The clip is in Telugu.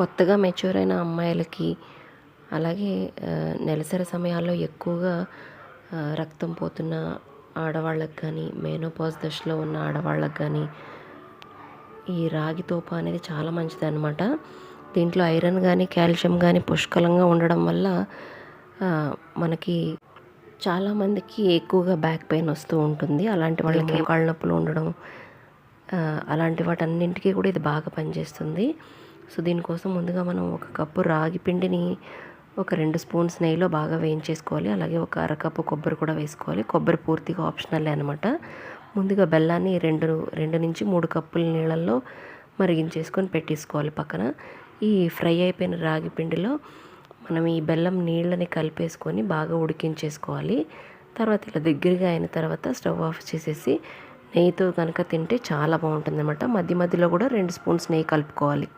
కొత్తగా మెచ్యూర్ అయిన అమ్మాయిలకి, అలాగే నెలసరి సమయాల్లో ఎక్కువగా రక్తం పోతున్న ఆడవాళ్ళకి కానీ, మెనోపాజ్ దశలో ఉన్న ఆడవాళ్ళకి కానీ ఈ రాగి తోప అనేది చాలా మంచిదనమాట. దీంట్లో ఐరన్ కానీ, కాల్షియం కానీ పుష్కలంగా ఉండడం వల్ల మనకి చాలామందికి ఎక్కువగా బ్యాక్ పెయిన్ వస్తూ ఉంటుంది. అలాంటి వాళ్ళకి కాళ్ళ నొప్పులు ఉండడం, అలాంటి వాటన్నింటికి కూడా ఇది బాగా పనిచేస్తుంది. సో దీనికోసం ముందుగా మనం ఒక కప్పు రాగి పిండిని ఒక 2 స్పూన్స్ నెయ్యిలో బాగా వేయించేసుకోవాలి. అలాగే ఒక అరకప్పు కొబ్బరి కూడా వేసుకోవాలి. కొబ్బరి పూర్తిగా ఆప్షనలే అనమాట. ముందుగా బెల్లాన్ని 2 నుంచి 3 కప్పుల నీళ్ళల్లో మరిగించేసుకొని పెట్టేసుకోవాలి పక్కన. ఈ ఫ్రై అయిపోయిన రాగి పిండిలో మనం ఈ బెల్లం నీళ్ళని కలిపేసుకొని బాగా ఉడికించేసుకోవాలి. తర్వాత ఇలా దగ్గరగా అయిన తర్వాత స్టవ్ ఆఫ్ చేసేసి నెయ్యితో కనుక తింటే చాలా బాగుంటుందన్నమాట. మధ్య మధ్యలో కూడా 2 స్పూన్స్ నెయ్యి కలుపుకోవాలి.